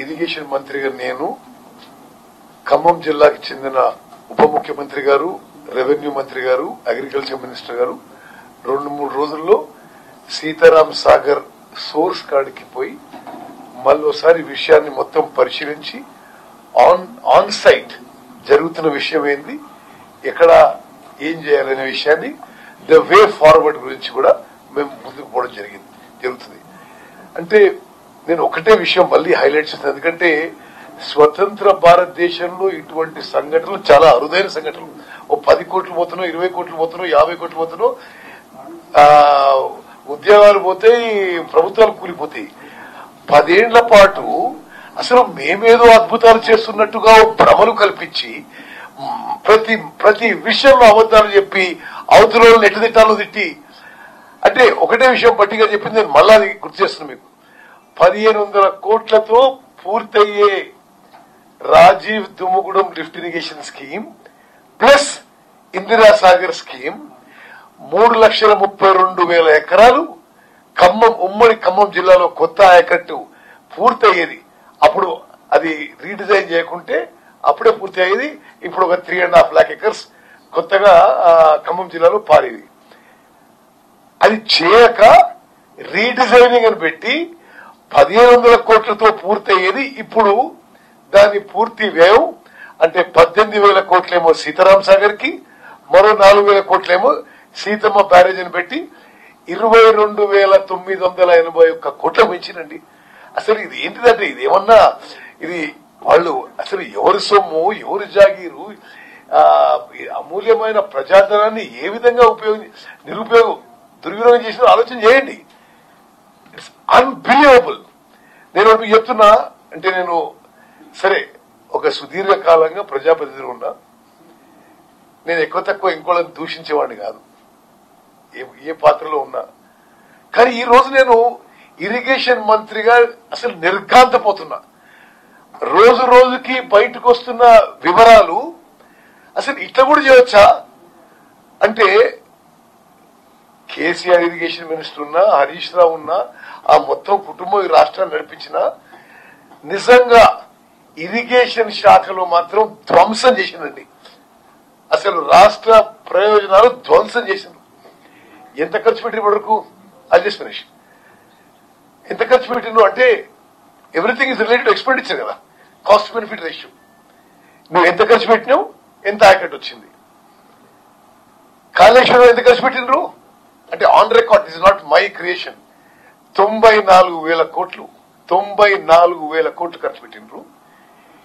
Irrigation మంత్రిగా నేను, ఖమ్మం జిల్లాకి చెందిన ఉప ముఖ్యమంత్రి గారు, రెవెన్యూ మంత్రి గారు, అగ్రికల్చర్ మినిస్టర్ గారు 2-3 రోజుల్లో సీతారాం సాగర్ సోర్స్ కాడికి పోయి మళ్ళోసారి విషయాన్ని మొత్తం పరిశీలించి ఆన్ సైట్ జరుగుతున్న విషయం ఏంది, ఎక్కడ ఏం చేయాలనే విషయాన్ని ద వే ఫార్వర్డ్ గురించి కూడా మేము ముందుకు పోవడం జరుగుతుంది. అంటే నేను ఒకటే విషయం మళ్ళీ హైలైట్ చేస్తాను, ఎందుకంటే స్వతంత్ర భారతదేశంలో ఇటువంటి సంఘటనలు చాలా అరుదైన సంఘటనలు. ఓ 10 కోట్లు పోతున్నో, 20 కోట్లు పోతున్నో, 50 కోట్లు పోతున్నో, ఉద్యోగాలు పోతాయి, ప్రభుత్వాలు కూలిపోతాయి. 10 ఏళ్ల పాటు అసలు మేమేదో అద్భుతాలు చేస్తున్నట్టుగా భ్రమలు కల్పించి ప్రతి విషయంలో అబద్దాలు చెప్పి అవతల ఎట్టు తిట్టాలో తిట్టి, అంటే ఒకటే విషయం బట్టిగా చెప్పింది, నేను మళ్ళా గుర్తు చేస్తున్నాను మీకు. 1500 కోట్లతో పూర్తయ్యే Rajiv Dummugudem lift irrigation scheme plus Indira Sagar scheme 3,32,000 ఎకరాలు ఉమ్మడి ఖమ్మం జిల్లాలో కొత్త ఆయకట్టు పూర్తయ్యేది. అప్పుడు అది రీడిజైన్ చేయకుంటే అప్పుడే పూర్తి అయ్యేది. ఇప్పుడు ఒక 3.5 lakh ఎకర్స్ కొత్తగా ఖమ్మం జిల్లాలో పారేది. అది చేయక రీడిజైనింగ్ అని పెట్టి 1,500 కోట్లతో పూర్తయ్యేది. ఇప్పుడు దాని పూర్తి వ్యయం అంటే 18,000 కోట్లేమో సీతారాం సాగర్ కి, మరో 4,000 కోట్లేమో సీతమ్మ బ్యారేజ్ అని పెట్టి 22,981 కోట్ల పెంచినండి. అసలు ఇది ఏంటిదంటే, ఇది ఏమన్నా ఇది వాళ్ళు అసలు ఎవరి సొమ్ము, ఎవరి జాగీరు, అమూల్యమైన ప్రజాధనాన్ని ఏ విధంగా దుర్వినియోగం చేసిన ఆలోచన చేయండి. It's unbelievable. నేను మీకు చెప్తున్నా, అంటే నేను సరే ఒక సుదీర్ఘ కాలంగా ప్రజాప్రతినిధి ఉన్నా, నేను ఎక్కువ తక్కువ ఇంకోళ్ళని దూషించేవాడిని కాదు ఏ పాత్రలో ఉన్నా. కానీ ఈ రోజు నేను ఇరిగేషన్ మంత్రిగా అసలు నిర్ఘాంతపోతున్నా. రోజు రోజుకి బయటకు వస్తున్న వివరాలు అసలు ఇట్లా కూడా చేయవచ్చా అంటే, కేసీఆర్ ఇరిగేషన్ మినిస్టర్ ఉన్నా, హరీష్ రావు ఉన్నా, ఆ మొత్తం కుటుంబం ఈ రాష్ట్రాన్ని నడిపించిన నిజంగా ఇరిగేషన్ శాఖలో మాత్రం ధ్వంసం చేసిందండి. అసలు రాష్ట్ర ప్రయోజనాలు ధ్వంసం చేసింది. ఎంత ఖర్చు పెట్టిన వరకు అడ్జస్ట్ ఫినిష్, ఎంత ఖర్చు పెట్టిండు అంటే ఎవ్రీథింగ్ ఇస్ రిలేటెడ్ ఎక్స్పెండిచర్ కదా, కాస్ట్ బెనిఫిట్ రేషియో. నువ్వు ఎంత ఖర్చు పెట్టినావు, ఎంత ఆయకట్టు వచ్చింది. కాళేశ్వరం ఎంత ఖర్చు పెట్టినరు అంటే on record, is not my creation, 94,000 కోట్లు 94,000 కోట్లు ఖర్చు పెట్టినరు.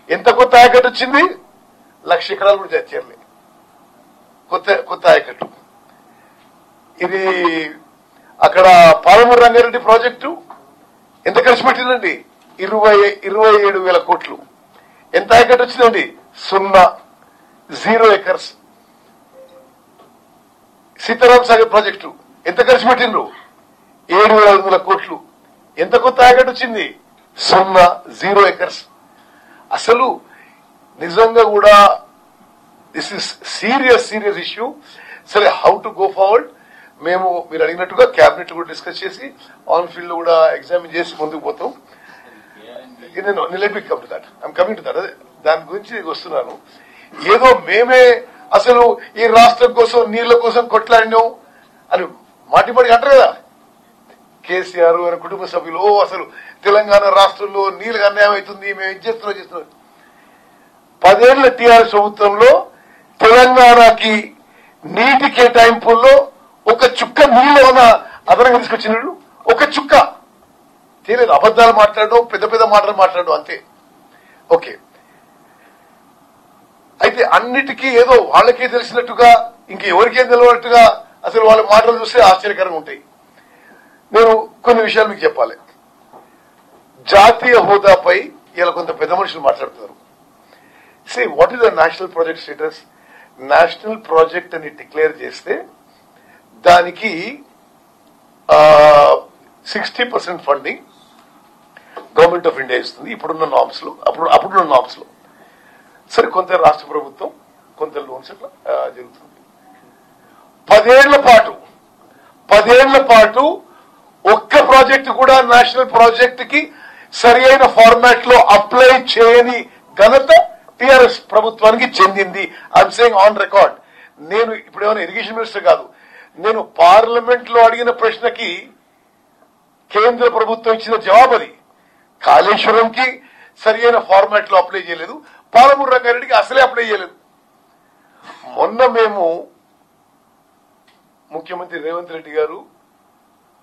ఎంత కొత్త ఆయకట్టు వచ్చింది, 1,00,000 ఎకరాలు కూడా చేరలే కొత్త ఆయకట్టు. ఇది అక్కడ పాలమూరు రంగారెడ్డి ప్రాజెక్టు ఎంత ఖర్చు పెట్టిందండి, 27,000 కోట్లు. ఎంత ఆయకట్టు వచ్చిందండి, 0 ఎకర్స్. సీతారాం సాగర్ ప్రాజెక్టు ఎంత ఖర్చు పెట్టిండ్రు, 7,500 కోట్లు. ఎంత కొత్త ఆయకట్టు వచ్చింది, 0 ఎకర్స్. అసలు నిజంగా కూడా దిస్ ఇస్ సీరియస్ ఇష్యూ. సరే, హౌ టు గో ఫార్వర్డ్ మేము మీరు అడిగినట్టుగా క్యాబినెట్ కూడా డిస్కస్ చేసి ఆన్ ఫీల్డ్ లో కూడా ఎగ్జామిన్ చేసి ముందుకు పోతాం. Let me come to that, I'm coming to that. దాని గురించి వస్తున్నాను. ఏదో మేమే అసలు ఈ రాష్ట్రం కోసం నీళ్ల కోసం కొట్లాడినాం అని మాటిమాటి అంటారు కదా కేసీఆర్ ఆయన కుటుంబ సభ్యులు. అసలు తెలంగాణ రాష్ట్రంలో నీళ్ళకి అన్యాయం అవుతుంది, మేము ఇది చేస్తున్నాం. 10 ఏళ్ల టీఆర్ఎస్ ప్రభుత్వంలో తెలంగాణకి నీటి కేటాయింపుల్లో ఒక చుక్క నీళ్ళు ఉన్న అదనంగా తీసుకొచ్చినాడు. ఒక చుక్క తెలియదు. అబద్దాలు మాట్లాడడం, పెద్ద మాటలు మాట్లాడడం అంతే. ఓకే, అయితే అన్నిటికీ ఏదో వాళ్ళకే తెలిసినట్టుగా ఇంకెవరికేం తెలియనట్టుగా అసలు వాళ్ళ మాటలు చూస్తే ఆశ్చర్యకరంగా ఉంటాయి. నేను కొన్ని విషయాలు మీకు చెప్పాలి. జాతీయ హోదాపై ఇలా కొంత పెద్ద మనుషులు మాట్లాడుతున్నారు. Say what is the national project status? National project అని డిక్లేర్ చేస్తే దానికి 60% ఫండింగ్ గవర్నమెంట్ ఆఫ్ ఇండియా ఇస్తుంది ఇప్పుడున్న నామ్స్ లో. అప్పుడున్న నామ్స్ లో సరే కొంత రాష్ట్ర ప్రభుత్వం, కొంత లోన్స్ ఇట్లా జరుగుతుంది. 10 ఏళ్ల పాటు ఒక్క ప్రాజెక్టు కూడా నేషనల్ ప్రాజెక్ట్ కి సరి అయిన ఫార్మాట్ లో అప్లై చేయని ఘనత టిఆర్ఎస్ ప్రభుత్వానికి చెందింది. I'm saying on record. నేను ఇప్పుడు ఏమైనా ఇరిగేషన్ మినిస్టర్ కాదు. నేను పార్లమెంట్ లో అడిగిన ప్రశ్నకి కేంద్ర ప్రభుత్వం ఇచ్చిన జవాబు అది. కాళేశ్వరంకి సరి అయిన ఫార్మాట్ లో అప్లై చేయలేదు, పాలమూరు రంగారెడ్డికి అసలే అప్లై చేయలేదు. మొన్న మేము ముఖ్యమంత్రి రేవంత్ రెడ్డి గారు,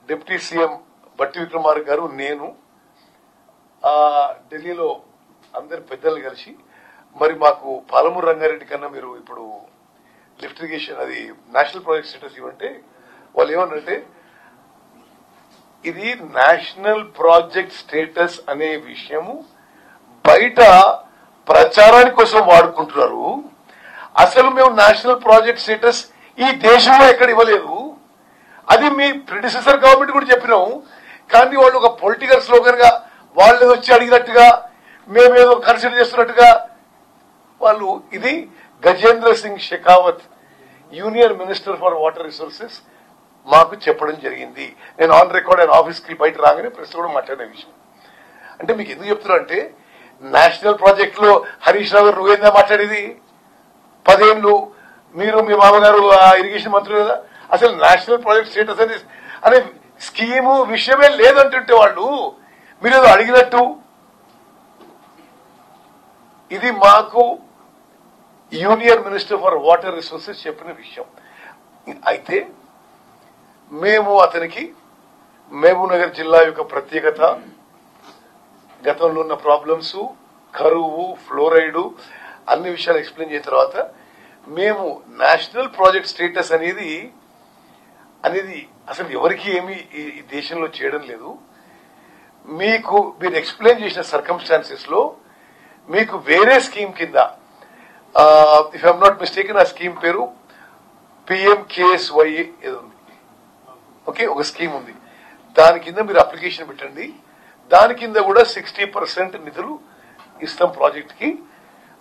డిప్యూటీ సీఎం బట్టి విక్రమార్క గారు, నేను ఢిల్లీలో అందరి పెద్దలు కలిసి మరి మాకు పాలమూరు రంగారెడ్డి కన్నా మీరు ఇప్పుడు లిఫ్ట్ ఇరిగేషన్ అది నేషనల్ ప్రాజెక్ట్ స్టేటస్ ఇవ్వంటే వాళ్ళు ఏమన్నారంటే ఇది నేషనల్ ప్రాజెక్ట్ స్టేటస్ అనే విషయము బయట ప్రచారాని కోసం వాడుకుంటున్నారు. అసలు మేము నేషనల్ ప్రాజెక్ట్ స్టేటస్ ఈ దేశంలో ఎక్కడ ఇవ్వలేదు. అది మీ ప్రిడిసెసర్ గవర్నమెంట్ కూడా చెప్పినాం. కానీ వాళ్ళు ఒక పొలిటికల్ స్లోగన్ గా వాళ్ళు వచ్చి అడిగినట్టుగా మేమేదో కన్సిడర్ చేస్తున్నట్టుగా వాళ్ళు ఇది Gajendra Singh Shekhawat union minister for water resources మాకు చెప్పడం జరిగింది. నేను ఆన్ రికార్డ్ ఆయన ఆఫీస్కి బయట రాగానే ప్రెస్ కూడా మాట్లాడిన విషయం. అంటే మీకు ఎందుకు చెప్తున్నా అంటే నేషనల్ ప్రాజెక్ట్ లో హరీష్ రావు గారు నువ్వేందా మాట్లాడేది? 10 ఏళ్లు మీరు మీ మామగారు ఇరిగేషన్ మంత్రి కదా. అసలు నేషనల్ ప్రాజెక్ట్ స్టేటస్ అనే స్కీము విషయమే లేదంటుంటే వాళ్ళు మీరేదో అడిగినట్టు. ఇది మాకు union minister for water resources చెప్పిన విషయం. అయితే మేము అతనికి మహబూబ్నగర్ జిల్లా యొక్క ప్రత్యేకత, గతంలో ఉన్న ప్రాబ్లమ్స్, కరువు, ఫ్లోరైడ్ అన్ని విషయాలు ఎక్స్ప్లెయిన్ చేసిన తర్వాత మేము నేషనల్ ప్రాజెక్ట్ స్టేటస్ అనేది అసలు ఎవరికి ఏమీ ఈ దేశంలో చేయడం లేదు. మీకు మీరు ఎక్స్ప్లెయిన్ చేసిన సర్కమ్స్టాన్సెస్ లో మీకు వేరే స్కీమ్ కింద, ఇఫ్ ఐఎమ్ నాట్ మిస్టేకెన్ ఆ స్కీమ్ పేరు PMKSY ఏదో ఉంది. ఓకే, ఒక స్కీమ్ ఉంది. దాని కింద మీరు అప్లికేషన్ పెట్టండి. దాని కింద కూడా 60% నిధులు ఇస్తాం ప్రాజెక్ట్ కి.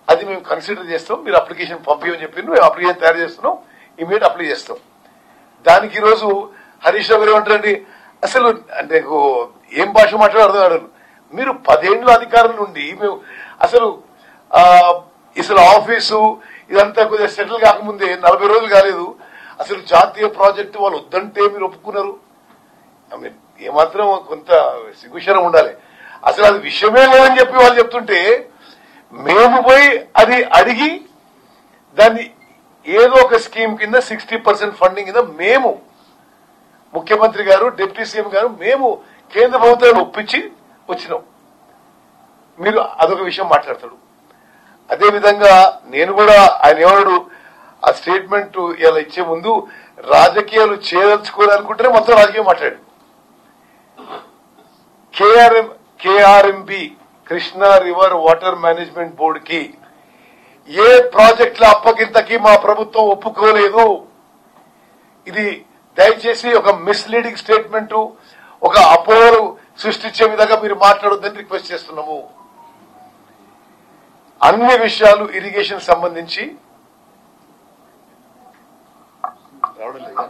అది మేము కన్సిడర్ చేస్తాం. మీరు అప్లికేషన్ పంపించమని చెప్పి మేము అప్లికేషన్ తయారు చేస్తున్నాం, ఇమీడియట్ అప్లై చేస్తాం. దానికి ఈరోజు హరీష్ రావు గారు ఏమంటారండి, అసలు అంటే ఏం భాష మాట్లాడారు. మీరు 10 ఏళ్ల అధికారం నుండి మేము అసలు ఆఫీసు ఇదంతా కొద్దిగా సెటిల్ కాకముందే 40 రోజులు కాలేదు. అసలు జాతీయ ప్రాజెక్టు వాళ్ళు వద్దంటే మీరు ఒప్పుకున్నారు. ఏమాత్రం కొంత సిగ్గుశరం ఉండాలి. అసలు అది విషయమే లేదని చెప్పి వాళ్ళు చెప్తుంటే మేము పోయి అది అడిగి దాన్ని ఏదో ఒక స్కీమ్ కింద 60% ఫండింగ్ కింద మేము ముఖ్యమంత్రి గారు, డిప్యూటీ సీఎం గారు మేము కేంద్ర ప్రభుత్వాన్ని ఒప్పించి వచ్చినాం. మీరు అదొక విషయం మాట్లాడతాడు. అదేవిధంగా నేను కూడా ఆయన ఏమన్నాడు, ఆ స్టేట్మెంట్ ఇలా ఇచ్చే ముందు రాజకీయాలు చేయదలుచుకోవాలనుకుంటేనే మొత్తం రాజకీయం మాట్లాడు. KRMB Krishna river water management board కి ఏ ప్రాజెక్టుల అప్పగింతకి మా ప్రభుత్వం ఒప్పుకోలేదు. ఇది దయచేసి ఒక మిస్లీడింగ్ స్టేట్మెంట్, ఒక అపోహలు సృష్టించే విధంగా మీరు మాట్లాడొద్దని రిక్వెస్ట్ చేస్తున్నాము. అన్ని విషయాలు ఇరిగేషన్ సంబంధించి రావడం లేదా?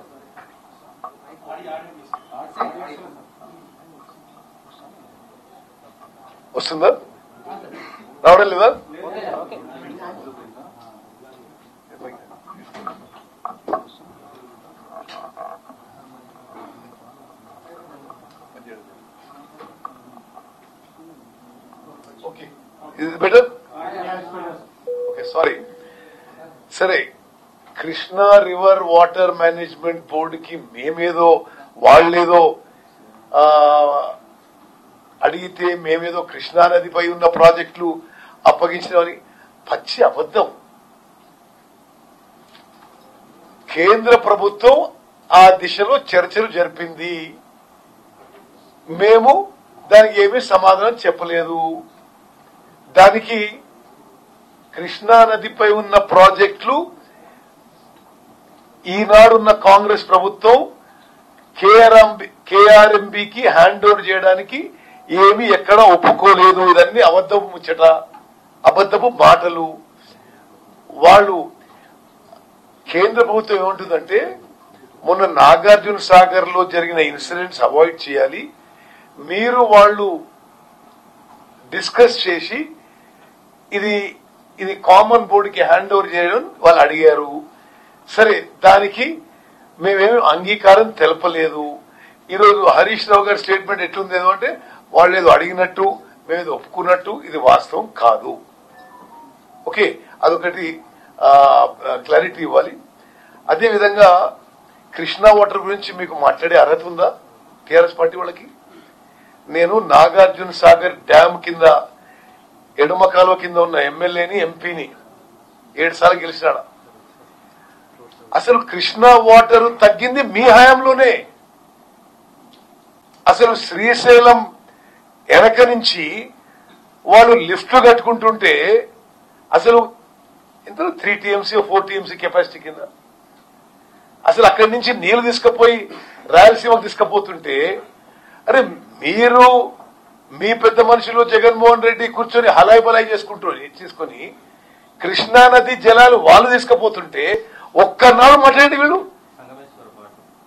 వస్తుందా? రావడం లేదా? ఓకే, ఇది బెటర్. Okay, sorry. సరే, కృష్ణా రివర్ వాటర్ మేనేజ్మెంట్ బోర్డుకి మేమేదో వాళ్లేదో అడిగితే మేమేదో కృష్ణా నదిపై ఉన్న ప్రాజెక్టులు అప్పగించినవని పచ్చి అబద్దం. కేంద్ర ప్రభుత్వం ఆ దిశలో చర్చలు జరిపింది. మేము దానికి ఏమీ సమాధానం చెప్పలేదు. దానికి కృష్ణా నదిపై ఉన్న ప్రాజెక్టులు ఈనాడున్న కాంగ్రెస్ ప్రభుత్వం KRMBకి హ్యాండ్ ఓవర్ చేయడానికి ఏమీ ఎక్కడా ఒప్పుకోలేదు. ఇదన్నీ అబద్దపు ముచ్చట, అబద్దపు మాటలు. వాళ్ళు కేంద్ర ప్రభుత్వం ఏమంటుందంటే మొన్న నాగార్జున సాగర్ లో జరిగిన ఇన్సిడెంట్స్ అవాయిడ్ చేయాలి, మీరు వాళ్ళు డిస్కస్ చేసి ఇది ఇది కామన్ బోర్డుకి హ్యాండ్ ఓవర్ చేయడం వాళ్ళు అడిగారు. సరే, దానికి మేమేమి అంగీకారం తెలపలేదు. ఈరోజు హరీష్ రావు గారి స్టేట్మెంట్ ఎట్లుంది అంటే వాళ్ళు ఏదో అడిగినట్టు మేమేదో ఒప్పుకున్నట్టు, ఇది వాస్తవం కాదు. ఓకే, అదొకటి క్లారిటీ ఇవ్వాలి. అదేవిధంగా కృష్ణా వాటర్ గురించి మీకు మాట్లాడే అర్హత ఉందా టీఆర్ఎస్ పార్టీ వాళ్ళకి? నేను నాగార్జున సాగర్ డ్యామ్ కింద ఎడమ కాలువ కింద ఉన్న ఎమ్మెల్యేని ఎంపీని 7 సార్లు గెలిచినాడా? అసలు కృష్ణా వాటర్ తగ్గింది మీ హయాంలోనే. అసలు శ్రీశైలం వెనక నుంచి వాళ్ళు లిఫ్ట్లు కట్టుకుంటుంటే అసలు ఎంత 3 టీఎంసీ 4 టీఎంసీ కెపాసిటీ కింద అసలు అక్కడి నుంచి నీళ్లు తీసుకుపోయి రాయలసీమకు తీసుకుపోతుంటే, అరే మీరు మీ పెద్ద మనుషులు జగన్మోహన్ రెడ్డి కూర్చొని హలాయి బలాయి చేసుకొని కృష్ణా నది జలాలు వాళ్ళు తీసుకుపోతుంటే ఒక్కనాడు మాట్లాడి వీళ్ళు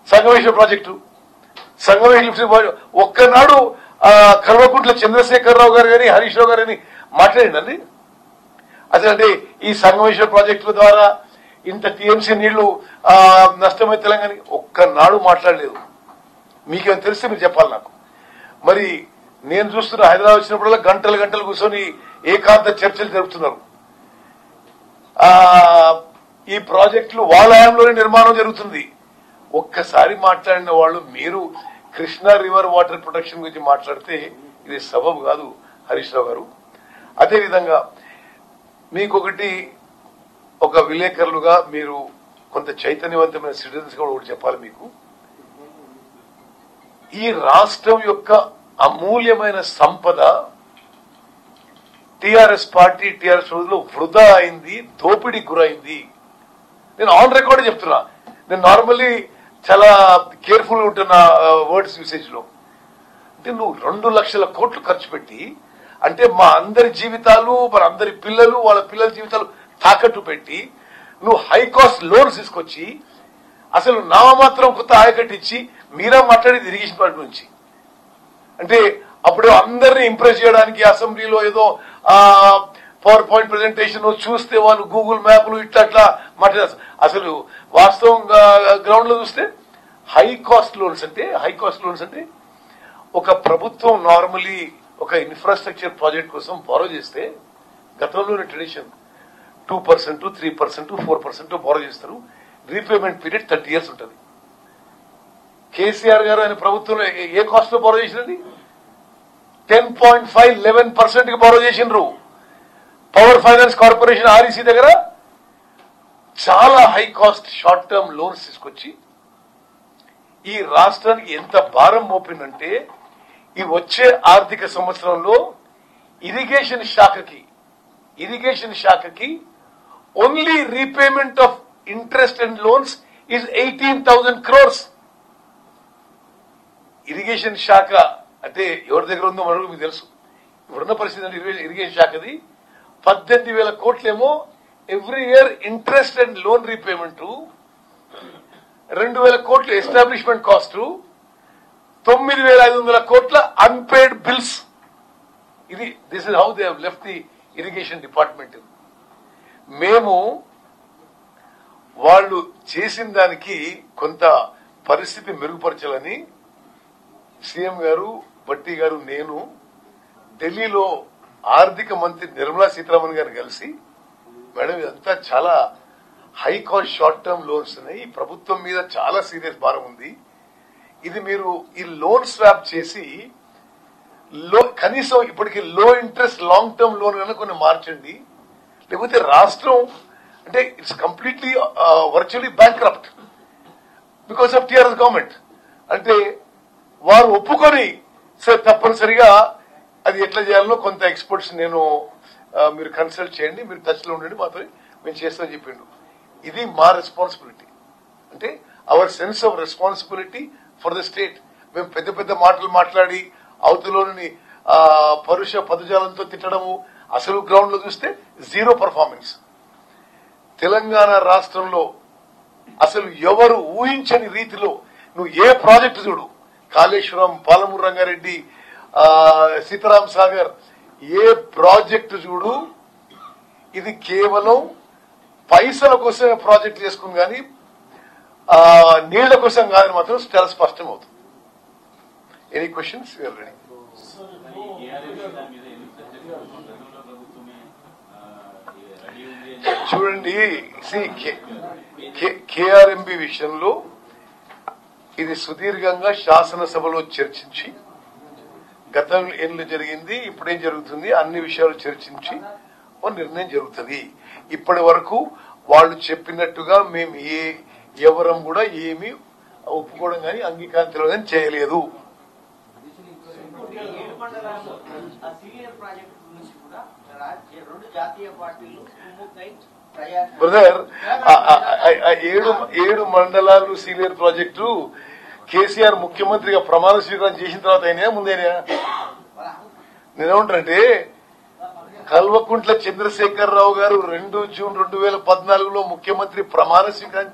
సంగమేశ్వర ప్రాజెక్టు ఒక్కనాడు కల్వకుంట్ల చంద్రశేఖరరావు గారు కానీ హరీష్ రావు గారు కానీ మాట్లాడిందండి. అసలు అంటే ఈ సంగమేశ్వర ప్రాజెక్టుల ద్వారా ఇంత టీఎంసీ నీళ్లు నష్టమై తెలంగాణ ఒక్కనాడు మాట్లాడలేదు. మీకేం తెలిస్తే మీరు చెప్పాలి నాకు. మరి నేను చూస్తున్న హైదరాబాద్ వచ్చినప్పుడల్లా గంటలు గంటలు కూర్చొని ఏకాంత చర్చలు జరుపుతున్నారు. ఈ ప్రాజెక్టులు వాళ్ళ హయాంలోనే నిర్మాణం జరుగుతుంది. ఒక్కసారి మాట్లాడిన వాళ్ళు మీరు కృష్ణా రివర్ వాటర్ ప్రొటెక్షన్ గురించి మాట్లాడితే ఇది సబబు కాదు హరీష్ రావు గారు. అదేవిధంగా మీకొకటి, ఒక విలేకరులుగా మీరు కొంత చైతన్యవంతమైన సిటిజన్స్ కూడా ఒకటి చెప్పాలి మీకు. ఈ రాష్ట్రం యొక్క అమూల్యమైన సంపద టీఆర్ఎస్ పార్టీ టీఆర్ఎస్ రోజుల్లో వృధా అయింది, దోపిడీకి గురైంది. నేను ఆన్ రికార్డ్ చెప్తున్నా. నేను నార్మల్లీ చాలా కేర్ఫుల్ గా ఉంటున్న వర్డ్స్ యూసేజ్ లో. అంటే నువ్వు 2 లక్షల కోట్లు ఖర్చు పెట్టి, అంటే మా అందరి జీవితాలు, మన అందరి పిల్లలు, వాళ్ళ పిల్లల జీవితాలు తాకట్టు పెట్టి నువ్వు హై కాస్ట్ లోన్స్ తీసుకొచ్చి అసలు నామమాత్రం కొత్త ఆయకట్టు ఇచ్చి మీరా మాట్లాడేది ఇరిగేషన్ పార్టీ నుంచి. అంటే అప్పుడు అందరినీ ఇంప్రెస్ చేయడానికి అసెంబ్లీలో ఏదో పవర్ పాయింట్ ప్రెజెంటేషన్ చూస్తే వాళ్ళు గూగుల్ మ్యాప్లు ఇట్లా మాట్లాడారు. అసలు వాస్తవంగా గ్రౌండ్ లో చూస్తే హై కాస్ట్ లోన్స్ అంటే ఒక ప్రభుత్వం నార్మలీ ఒక ఇన్ఫ్రాస్ట్రక్చర్ ప్రాజెక్ట్ కోసం బారో చేస్తే గతంలోని ట్రెడిషన్ 2%, 3%, 4% బారో చేస్తారు. రీపేమెంట్ పీరియడ్ 30 years ఉంటుంది. కేసీఆర్ గారు ఆయన ప్రభుత్వంలో ఏ కాస్ట్ లో బారో చేసినది? 10.5, 11% కి బారో చేసినారు. పవర్ ఫైనాన్స్ కార్పొరేషన్ ఆర్ఈసీ దగ్గర చాలా high cost short term loans తీసుకొచ్చి ఈ రాష్ట్రానికి ఎంత భారం మోపిందంటే ఈ వచ్చే ఆర్థిక సంవత్సరంలో ఇరిగేషన్ శాఖకి only repayment of interest and loans is 18,000 crores. Irrigation శాఖ అంటే ఎవరి దగ్గర ఉందో మనకు మీకు తెలుసు. ఇప్పుడున్న పరిస్థితి ఇరిగేషన్ శాఖది 18,000 కోట్లేమో every year interest and loan repayment, 2,000 కోట్లు ఎస్టాబ్లిష్మెంట్ కాస్ట్, 9,500 కోట్ల unpaid bills. This is how they have left the irrigation department. మేము వాళ్ళు చేసిన దానికి కొంత పరిస్థితి మెరుగుపరచాలని సీఎం గారు, భట్టి గారు, నేను ఢిల్లీలో ఆర్థిక మంత్రి నిర్మలా సీతారామన్ గారిని కలిసి, మేడం ఇదంతా చాలా high cost short term loans ఉన్నాయి, ఈ ప్రభుత్వం మీద చాలా సీరియస్ భారం ఉంది, ఇది మీరు ఈ లోన్ స్వాప్ చేసి కనీసం ఇప్పటికి లో ఇంట్రెస్ట్ లాంగ్ టర్మ్ లోన్ కన్నా కొన్ని మార్చండి, లేకపోతే రాష్ట్రం అంటే it's completely virtually bankrupt because of TRS government. అంటే వారు ఒప్పుకొని సార్ తప్పనిసరిగా అది ఎట్లా చేయాలో కొంత ఎక్స్పర్ట్స్ నేను మీరు కన్సల్ట్ చేయండి, మీరు టచ్ లో ఉండండి, మాతో మేము చేస్తామని చెప్పిండు. ఇది మా రెస్పాన్సిబిలిటీ. అంటే our sense of responsibility for the state. మేము పెద్ద పెద్ద మాటలు మాట్లాడి అవతలోని పరుష పదజాలంతో తిట్టడము, అసలు గ్రౌండ్ లో చూస్తే జీరో పర్ఫార్మెన్స్. తెలంగాణ రాష్ట్రంలో అసలు ఎవరు ఊహించని రీతిలో నువ్వు ఏ ప్రాజెక్టు చూడు, కాళేశ్వరం, పాలమూరు రంగారెడ్డి, సీతారాం సాగర్, ఏ ప్రాజెక్టు చూడు ఇది కేవలం పైసల కోసమే ప్రాజెక్ట్ చేసుకుని కానీ నీళ్ల కోసం కాదని మాత్రం చాలా స్పష్టం అవుతుంది. Any questions? రెడీ. చూడండి, కేఆర్ఎంబి విషయంలో ఇది సుదీర్ఘంగా శాసనసభలో చర్చించి గతం ఏళ్ళు జరిగింది, ఇప్పుడేం జరుగుతుంది, అన్ని విషయాలు చర్చించి ఓ నిర్ణయం జరుగుతుంది. ఇప్పటి వరకు వాళ్ళు చెప్పినట్టుగా మేము ఎవరం కూడా ఏమీ ఒప్పుకోవడం కానీ అంగీకారం కానీ చేయలేదు. బ్రదర్, 7 మండలాలు సీనియర్ ప్రాజెక్టు కేసీఆర్ ముఖ్యమంత్రిగా ప్రమాణ స్వీకారం చేసిన తర్వాత అయినా ముందేనా? నేనేమంటానంటే కల్వకుంట్ల చంద్రశేఖరరావు గారు 2 జూన్ 2014లో ముఖ్యమంత్రి ప్రమాణ స్వీకారం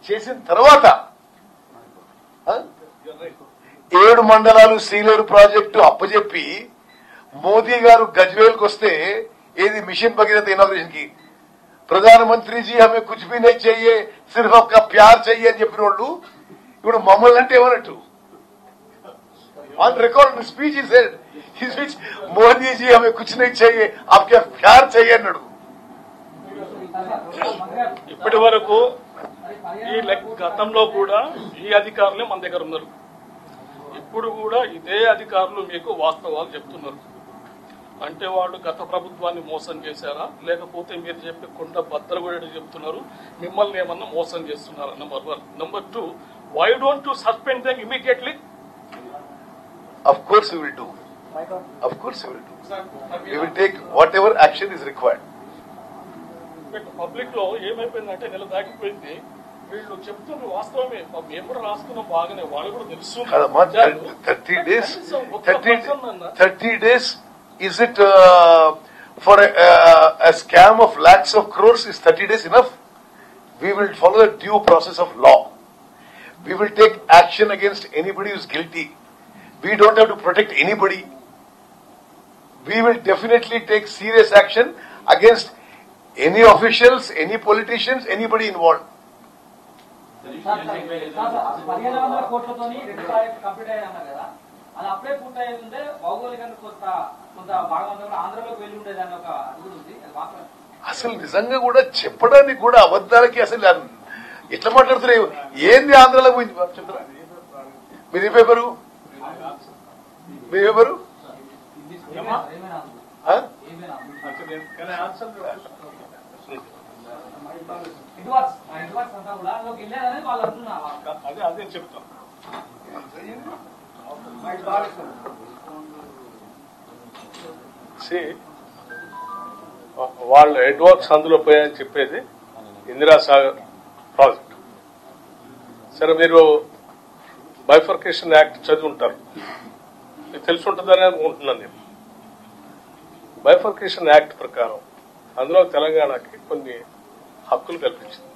చేసిన తర్వాత 7 మండలాలు సీనియర్ ప్రాజెక్టు అప్పచెప్పి మోదీ గారు గజ్వేల్కి వస్తే ఏది మిషన్ భగీరథ ఇనాగ్రేషన్ కి ప్రధానమంత్రి జీ హమే కుచ్ భీ నహీ चाहिए సిర్ఫ్ आपका ప్యార్ चाहिए అని చెప్పిన వాళ్ళు ఇప్పుడు మమ్మల్ని అంటే ఏమన్నట్టు? ఆన్ రికార్డ్ స్పీచ్ ఈ సెడ్ మోదీ జీ హమే కుచ్ నహీ चाहिए आपका ప్యార్ चाहिए అన్నాడు. ఇప్పటి వరకు ఈ గతంలో కూడా ఈ అధికారులే మన దగ్గర ఉన్నారు. ఇప్పుడు కూడా ఇదే అధికారులు మీకు వాస్తవాలు చెప్తున్నారు. అంటే వాళ్ళు గత ప్రభుత్వాన్ని మోసం చేశారా, లేకపోతే మీరు చెప్పి కొండ బద్దలు చెప్తున్నారు, మిమ్మల్ని ఏమన్నా మోసం చేస్తున్నారా? Number 1. Number 2, why don't you suspend them immediately? Of course we will do. Of course we will do. We will take whatever action is required. Public లో ఏమైపోయిందంటే నెల దాటిపోయింది, వీళ్ళు చెప్తున్నారు వాస్తవమే, మేము కూడా రాసుకున్నాం బాగానే, వాళ్ళు కూడా తెలుసు. 30 days is it for a scam of lakhs of crores? Is 30 days enough? We will follow the due process of law. We will take action against anybody who is guilty. We don't have to protect anybody. We will definitely take serious action against any officials, any politicians, anybody involved. అది అప్పుడే పూర్తయ్యేది ఉంటే భౌగోళికంగా కొంత భాగం ఆంధ్రలోకి వెళ్లి ఉండేదాన్ని ఒక అది ఉంది. అసలు నిజంగా కూడా చెప్పడానికి కూడా అబద్దాలకి అసలు ఎట్లా మాట్లాడుతున్నాయి? ఏంది ఆంధ్రలో పోయింది చెప్తారా? మీది పేపరు అదే చెప్తాం. వాళ్ళు ఎడ్వర్క్స్ అందులో పోయాయని చెప్పేది ఇందిరాసాగర్ ప్రాజెక్ట్. సరే, మీరు బైఫర్కేషన్ యాక్ట్ చదివి ఉంటారు, మీకు తెలిసి ఉంటుందని అనుకుంటున్నాను నేను. బైఫర్కేషన్ యాక్ట్ ప్రకారం అందులో తెలంగాణకి కొన్ని హక్కులు కల్పించింది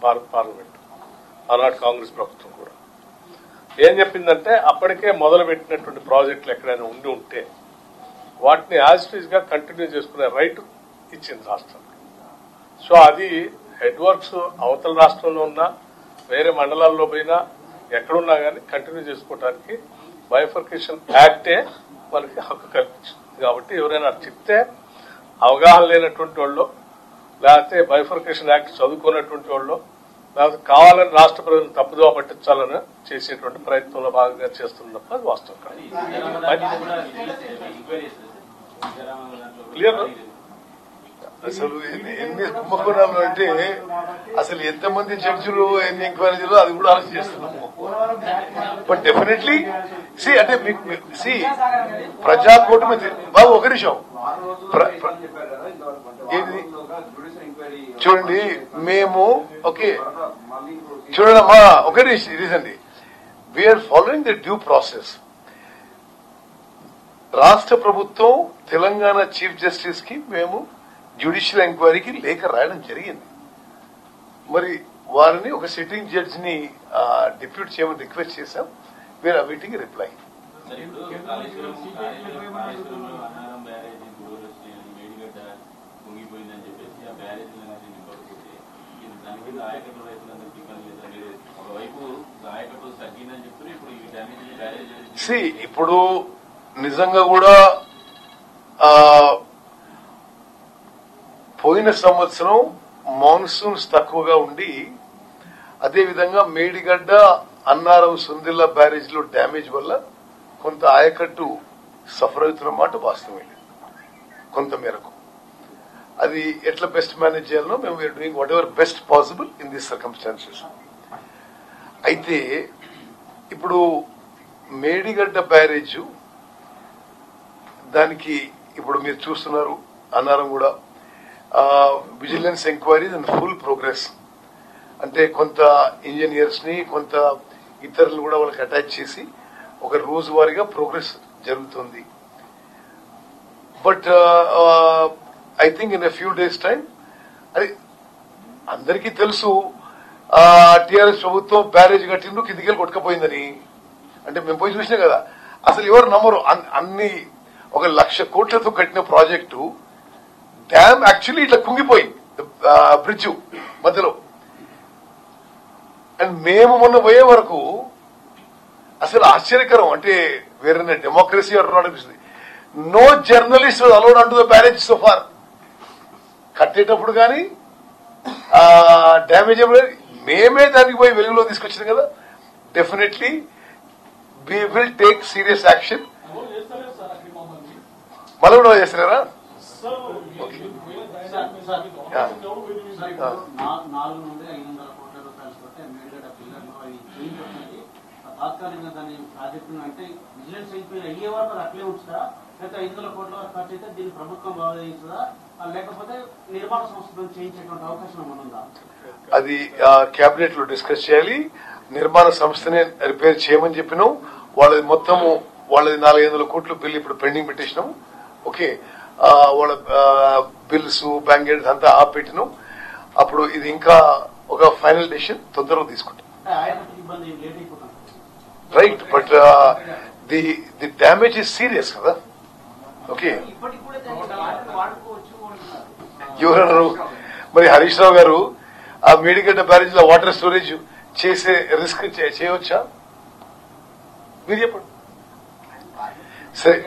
భారత పార్లమెంట్, ఆనాడు కాంగ్రెస్ ప్రభుత్వం కూడా. ఏం చెప్పిందంటే అప్పటికే మొదలు పెట్టినటువంటి ప్రాజెక్టులు ఎక్కడైనా ఉండి ఉంటే వాటిని యాజ్ ఇట్ ఈజ్ గా కంటిన్యూ చేసుకునే రైట్ ఇచ్చింది రాష్ట్రానికి. సో అది హెడ్ వర్క్స్ అవతల రాష్ట్రంలో ఉన్నా, వేరే మండలాల్లో పోయినా, ఎక్కడున్నా కానీ కంటిన్యూ చేసుకోవడానికి బైఫర్కేషన్ యాక్టే మనకి హక్కు కల్పించింది. కాబట్టి ఎవరైనా చెప్తే అవగాహన లేనటువంటి వాళ్ళు, లేకపోతే బైఫర్కేషన్ యాక్ట్ చదువుకున్నటువంటి వాళ్ళు, లేకపోతే కావాలని రాష్ట్ర ప్రజలను తప్పుదోవ పట్టించాలని చేసేటువంటి ప్రయత్నంలో భాగంగా చేస్తున్నప్ప అది వాస్తవం కాదు. క్లియర్? అసలు ఎన్ని కుంభకోణాలు అంటే అసలు ఎంతమంది జడ్జిలు, ఎన్ని ఎంక్వైరీలు, అది కూడా ఆలోచన చేస్తున్నాము. బట్ డెఫినెట్లీ అంటే ప్రజా కోర్టు మీద బాబు ఒక నిమిషం ఏది చూడండి, మేము ఓకే చూడమ్మా ఒక నిమిషం ఇదండి. We're following the due process. రాష్ట్ర ప్రభుత్వం తెలంగాణ చీఫ్ జస్టిస్ కి మేము జ్యుడిషియల్ ఎంక్వైరీకి లేఖ రాయడం జరిగింది. మరి వారిని ఒక సిట్టింగ్ జడ్జి ని డిప్యూట్ చేయమని రిక్వెస్ట్ చేశాం. We're awaiting reply. ఆయకట్టు రైతులందరికీ ఇబ్బంది లేదండి. ఒకవైపు ఆయకట్టు తగ్గిందని చెప్తారు, ఇప్పుడు ఈ డ్యామేజ్ బ్యారేజ్ ఇప్పుడు నిజంగా కూడా పోయిన సంవత్సరం మాన్సూన్స్ తక్కువగా ఉండి అదేవిధంగా మేడిగడ్డ అన్నారం సుందిల్లా బ్యారేజ్ లో డ్యామేజ్ వల్ల కొంత ఆయకట్టు సఫర్ అవుతున్న మాట వాస్తవమే కొంత మేరకు. అది ఎట్లా బెస్ట్ మేనేజ్ చేయాలనో మేము we're doing whatever best possible in these circumstances. అయితే ఇప్పుడు మేడిగడ్డ బ్యారేజ్ దానికి ఇప్పుడు మీరు చూస్తున్నారు అన్నారం కూడా vigilance enquiries and full progress. అంటే కొంత ఇంజనీర్స్ ని కొంత ఇతరులు కూడా వాళ్ళకి అటాచ్ చేసి ఒక రోజువారీగా ప్రోగ్రెస్ జరుగుతుంది. But I think in a few days time అది అందరికీ తెలుసు టీఆర్ఎస్ ప్రభుత్వం బ్యారేజ్ కట్టిండ్రు కిందికెళ్ళి కొట్టుకపోయిందని. అంటే మేము పోయి చూసినా కదా, అసలు ఎవరు నమ్మరు. అన్ని 1,00,000 కోట్లతో కట్టిన ప్రాజెక్టు డ్యామ్ యాక్చువల్లీ ఇట్లా కుంగిపోయింది బ్రిడ్జ్ మధ్యలో. అండ్ మేము మొన్న పోయే వరకు అసలు ఆశ్చర్యకరం, అంటే వేరే డెమోక్రసీ అంటున్నాడు అనిపిస్తుంది. No journalist was allowed unto the barrage so far. కట్టేటప్పుడు కానీ డ్యామేజ్ మేమే దానికి పోయి వెలుగులో తీసుకొచ్చింది కదా. Definitely we will take serious action. మళ్ళీ కూడా చేస్తున్నారా? 400 నుండి 500 కోట్ల రూపాయలు కొట్టే మేడిగడ్డ పిల్లర్లు అవి చేయించడానికి తాత్కాలికంగా దాని ప్రాజెక్టును అంటే విజిలెన్స్ అయిపోయి అయ్యే వరకు అట్లే ఉంచుతారా, లేకపోతే 500 కోట్ల వరకు ఖర్చు అయితే దీన్ని ప్రభుత్వం బాగా చేస్తుందా, లేకపోతే నిర్మాణ సంస్థతో చేయించేటువంటి అవకాశం ఏమైనా ఉందా? అది కేబినెట్ లో డిస్కస్ చేయాలి. నిర్మాణ సంస్థనే రిపేర్ చేయమని చెప్పినాం. వాళ్ళది మొత్తము వాళ్ళది 400 కోట్ల బిల్లు ఇప్పుడు పెండింగ్ పెట్టేసినాం. ఓకే, వాళ్ళ బిల్స్ బ్యాంక్ గేట్స్ అంతా ఆపెట్టినాం. అప్పుడు ఇది ఇంకా ఒక ఫైనల్ డెసిషన్ తొందరగా తీసుకుంటాం. Right, but the damage is serious కదా. ఓకే, ఎవరన్నారు మరి? హరీష్ రావు గారు ఆ మేడిగడ్డ బ్యారేజ్ లో వాటర్ స్టోరేజ్ చేసే రిస్క్ చేయవచ్చా మీరు చెప్పండి. సరే,